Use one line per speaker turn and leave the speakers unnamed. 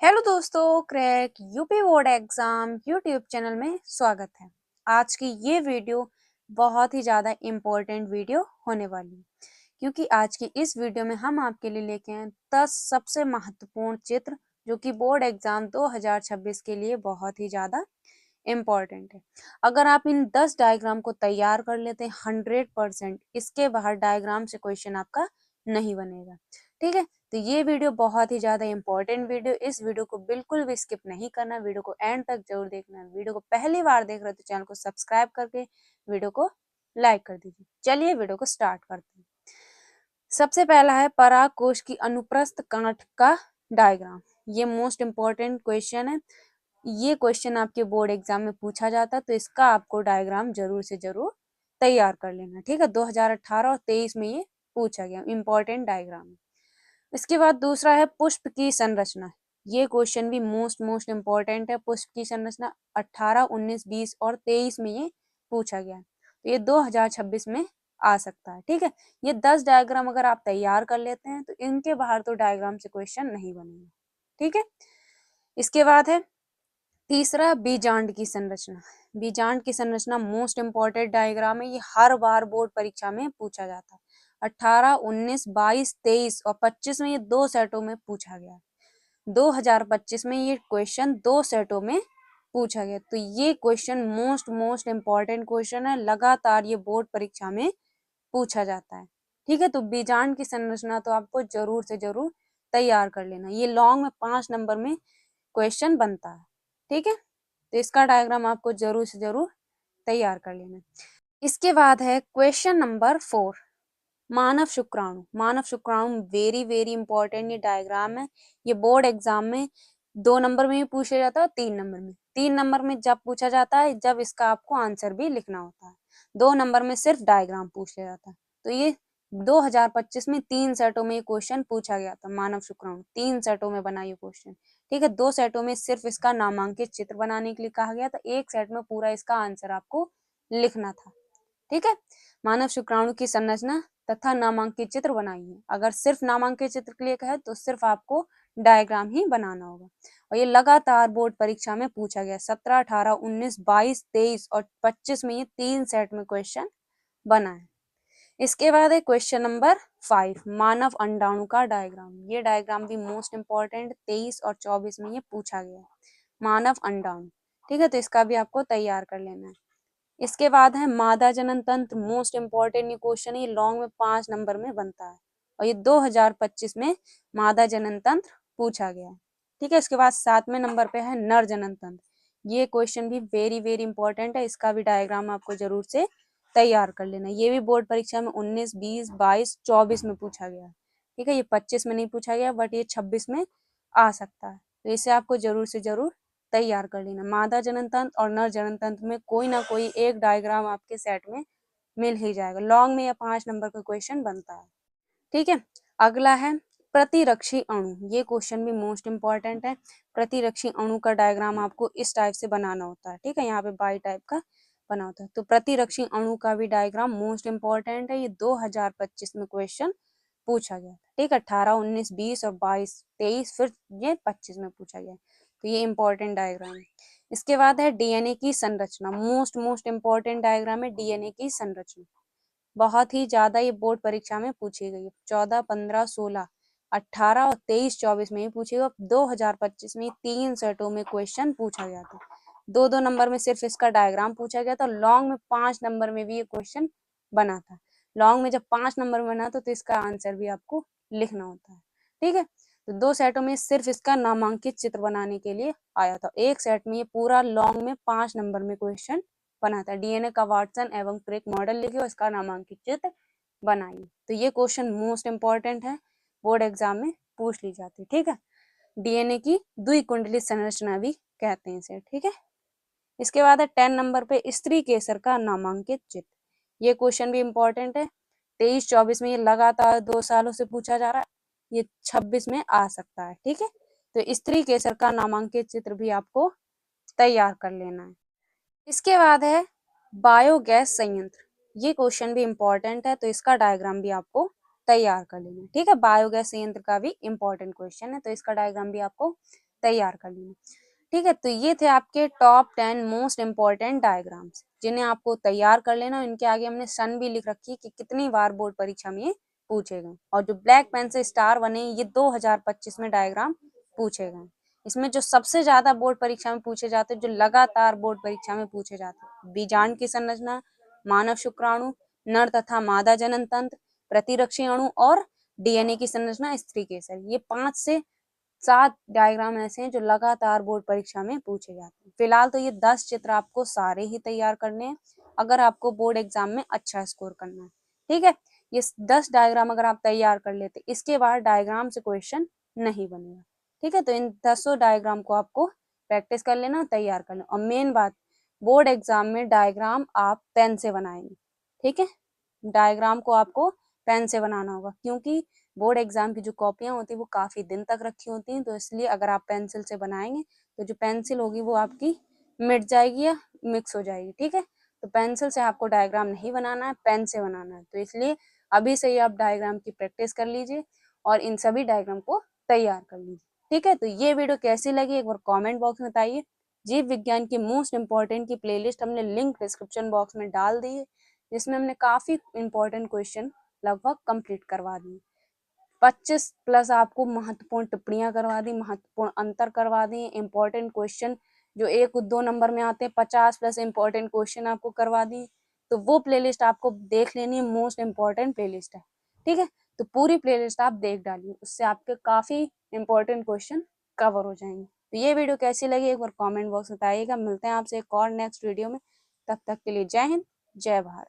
Hello दोस्तों, crack UP board exam YouTube channel में स्वागत है। आज की ये वीडियो बहुत ही ज़्यादा इम्पोर्टेंट वीडियो होने वाली है, क्योंकि आज की इस वीडियो में हम आपके लिए लेके आए 10 सबसे महत्वपूर्ण चित्र जो कि बोर्ड एग्जाम 2026 के लिए बहुत ही ज़्यादा इम्पॉर्टेंट है। अगर आप इन 10 डायग्राम को तैयार कर लेते हैं 100%, इसके बाहर डायग्राम से क्वेश्चन आपका नहीं बनेगा। ठीक है, तो ये वीडियो बहुत ही ज्यादा इंपॉर्टेंट वीडियो, इस वीडियो को बिल्कुल भी स्किप नहीं करना, वीडियो को एंड तक जरूर देखना। वीडियो को पहली बार देख रहे हो तो चैनल को सब्सक्राइब करके वीडियो को लाइक कर दीजिए। चलिए वीडियो को स्टार्ट करते हैं। सबसे पहला है पराग कोश की अनुप्रस्थ गांठ का डायग्राम। ये मोस्ट इम्पोर्टेंट क्वेश्चन है, ये क्वेश्चन आपके बोर्ड एग्जाम में पूछा जाता है, तो इसका आपको डायग्राम जरूर से जरूर तैयार कर लेना। ठीक है, 2018 और 23 में ये पूछा गया, इंपॉर्टेंट डायग्राम। इसके बाद दूसरा है पुष्प की संरचना। ये क्वेश्चन भी मोस्ट इम्पोर्टेंट है। पुष्प की संरचना 18, 19, 20 और 23 में ये पूछा गया है, तो ये 2026 में आ सकता है। ठीक है, ये 10 डायग्राम अगर आप तैयार कर लेते हैं तो इनके बाहर तो डायग्राम से क्वेश्चन नहीं बनेगा। ठीक है, इसके बाद है तीसरा बीजांड की संरचना। बीजांड की संरचना मोस्ट इम्पोर्टेंट डायग्राम है, ये हर बार बोर्ड परीक्षा में पूछा जाता है। 18, 19, 22, 23 और 25 में ये दो सेटों में पूछा गया। 2025 में ये क्वेश्चन दो सेटों में पूछा गया, तो ये क्वेश्चन मोस्ट इम्पोर्टेंट क्वेश्चन है, लगातार ये बोर्ड परीक्षा में पूछा जाता है। ठीक है, तो बीजांड की संरचना तो आपको जरूर से जरूर तैयार कर लेना, ये लॉन्ग में 5 नंबर में क्वेश्चन बनता है। ठीक है, तो इसका डायग्राम आपको जरूर से जरूर तैयार कर लेना। इसके बाद है क्वेश्चन नंबर 4, मानव शुक्राणु। मानव शुक्राणु वेरी इंपॉर्टेंट ये डायग्राम है, ये बोर्ड एग्जाम में 2 नंबर में भी पूछा जाता है, 3 नंबर में। 3 नंबर में जब पूछा जाता है जब इसका आपको आंसर भी लिखना होता है, 2 नंबर में सिर्फ डायग्राम पूछा जाता है। तो ये 2025 में 3 सेटों में क्वेश्चन पूछा गया था, मानव शुक्राणु 3 सेटों में बना ये क्वेश्चन। ठीक है, 2 सेटों में सिर्फ इसका नामांकित चित्र बनाने के लिए कहा गया था, एक सेट में पूरा इसका आंसर आपको लिखना था। ठीक है, मानव शुक्राणु की संरचना तथा नामांकित चित्र बनाइए। अगर सिर्फ नामांकित चित्र के लिए कहे तो सिर्फ आपको डायग्राम ही बनाना होगा, और ये लगातार बोर्ड परीक्षा में पूछा गया। 17, 18, 19, 22, 23 और 25 में ये 3 सेट में क्वेश्चन बना है। इसके बाद है क्वेश्चन नंबर 5, मानव अंडाणु का डायग्राम। ये डायग्राम भी मोस्ट इंपॉर्टेंट, 23 और 24 में ये पूछा गया है, मानव अंडाणु। ठीक है, तो इसका भी आपको तैयार कर लेना है। इसके बाद है मादा जनन तंत्र, मोस्ट इम्पोर्टेंट ये क्वेश्चन है, लॉन्ग में 5 नंबर में बनता है, और ये 2025 में मादा जनन तंत्र पूछा गया है। ठीक है, इसके बाद 7वें नंबर पे है नर जनन तंत्र। ये क्वेश्चन भी वेरी इंपॉर्टेंट है, इसका भी डायग्राम आपको जरूर से तैयार कर लेना। ये भी बोर्ड परीक्षा में 19, 20, 22, 24 में पूछा गया है। ठीक है, ये 25 में नहीं पूछा गया, बट ये 26 में आ सकता है, तो इसे आपको जरूर से जरूर तैयार कर लेना। मादा जनन तंत्र और नर जनन तंत्र में कोई ना कोई एक डायग्राम आपके सेट में मिल ही जाएगा, लॉन्ग में या 5 नंबर का क्वेश्चन बनता है। ठीक है, अगला है प्रतिरक्षी अणु। ये क्वेश्चन भी मोस्ट इंपॉर्टेंट है। प्रतिरक्षी अणु का डायग्राम आपको इस टाइप से बनाना होता है। ठीक है, यहाँ पे बाई टाइप का बना होता है, तो प्रतिरक्षी अणु का भी डायग्राम मोस्ट इंपॉर्टेंट है, ये 2025 में क्वेश्चन पूछा गया था। ठीक है, 18, 19, 20 और 22, 23, फिर ये 25 में पूछा गया, तो ये इंपॉर्टेंट डायग्राम है। इसके बाद है डीएनए की संरचना। मोस्ट इम्पोर्टेंट डायग्राम है डीएनए की संरचना, बहुत ही ज्यादा ये बोर्ड परीक्षा में पूछी गई है। 14, 15, 16, 18 और 23, 24 में ही पूछी गई। 2025 में 3 सेटों में क्वेश्चन पूछा गया था, 2 नंबर में सिर्फ इसका डायग्राम पूछा गया था, लॉन्ग में 5 नंबर में भी ये क्वेश्चन बना था। लॉन्ग में जब 5 नंबर में बना तो इसका आंसर भी आपको लिखना होता है। ठीक है, तो 2 सेटों में सिर्फ इसका नामांकित चित्र बनाने के लिए आया था, एक सेट में ये पूरा लॉन्ग में 5 नंबर में क्वेश्चन बना था। डीएनए का वाटसन एवं क्रिक मॉडल लिखे और इसका नामांकित चित्र बनाइए। तो ये क्वेश्चन मोस्ट इंपॉर्टेंट है, बोर्ड एग्जाम में पूछ ली जाती है। ठीक है, डीएनए की द्विकुंडलित संरचना भी कहते हैं इसे। ठीक है, इसके बाद है 10 नंबर पे स्त्री केसर का नामांकित चित्र। ये क्वेश्चन भी इंपॉर्टेंट है, 23, 24 में ये लगातार 2 सालों से पूछा जा रहा है, ये 26 में आ सकता है। ठीक है, तो स्त्री केसर का नामांकित चित्र भी आपको तैयार कर लेना है। इसके बाद है बायोगैस संयंत्र। ये क्वेश्चन भी इंपॉर्टेंट है, तो इसका डायग्राम भी आपको तैयार कर लेना है। ठीक है, बायोगैस संयंत्र का भी इंपॉर्टेंट क्वेश्चन है, तो इसका डायग्राम भी आपको तैयार कर लेना। ठीक है, तो ये थे आपके टॉप 10 मोस्ट इम्पॉर्टेंट डायग्राम्स, जिन्हें आपको तैयार कर लेना। इनके आगे हमने सन भी लिख रखी है कि कितनी बार बोर्ड परीक्षा में ये पूछे गए। और जो ब्लैक पेन से स्टार बने ये 2025 में डायग्राम पूछे गए। इसमें जो सबसे ज्यादा बोर्ड परीक्षा में पूछे जाते हैं, जो लगातार बोर्ड परीक्षा में पूछे जाते हैं, बीजांड की संरचना, मानव शुक्राणु, नर तथा मादा जनन तंत्र, प्रतिरक्षी अणु और डीएनए की संरचना, स्त्री केसर, ये 5 से 7 डायग्राम ऐसे हैं जो लगातार बोर्ड परीक्षा में पूछे जाते हैं। फिलहाल तो ये 10 चित्र आपको सारे ही तैयार करने हैं अगर आपको बोर्ड एग्जाम में अच्छा स्कोर करना है। ठीक है, ये 10 डायग्राम अगर आप तैयार कर लेते, इसके बाद डायग्राम से क्वेश्चन नहीं बनेगा। ठीक है, तो इन 10 डायग्राम को आपको प्रैक्टिस कर लेना, तैयार कर लेना। और मेन बात, बोर्ड एग्जाम में डायग्राम आप पेन से बनाएंगे। ठीक है, डायग्राम को आपको पेन से बनाना होगा, क्योंकि बोर्ड एग्जाम की जो कॉपियां होती है वो काफी दिन तक रखी होती हैं, तो इसलिए अगर आप पेंसिल से बनाएंगे तो जो पेंसिल होगी वो आपकी मिट जाएगी या मिक्स हो जाएगी। ठीक है, तो पेंसिल से आपको डायग्राम नहीं बनाना है, पेन से बनाना है। तो इसलिए अभी से ही आप डायग्राम की प्रैक्टिस कर लीजिए और इन सभी डायग्राम को तैयार कर लीजिए। ठीक है, तो ये वीडियो कैसी लगी एक बार कॉमेंट बॉक्स में बताइए। जीव विज्ञान की मोस्ट इंपॉर्टेंट की प्लेलिस्ट हमने लिंक डिस्क्रिप्शन बॉक्स में डाल दी है, जिसमें हमने काफी इंपॉर्टेंट क्वेश्चन लगभग कंप्लीट करवा दिए। 25 प्लस आपको महत्वपूर्ण टिप्पणियां करवा दी, महत्वपूर्ण अंतर करवा दिए, इंपॉर्टेंट क्वेश्चन जो 1-2 नंबर में आते हैं 50 प्लस इंपॉर्टेंट क्वेश्चन आपको करवा दिए। तो वो प्लेलिस्ट आपको देख लेनी है, मोस्ट इंपॉर्टेंट प्लेलिस्ट है। ठीक है, तो पूरी प्लेलिस्ट आप देख डालिए, उससे आपके काफी इंपॉर्टेंट क्वेश्चन कवर हो जाएंगे। तो ये वीडियो कैसी लगी एक बार कॉमेंट बॉक्स में बताइएगा। मिलते हैं आपसे एक और नेक्स्ट वीडियो में, तब तक के लिए जय हिंद, जय भारत।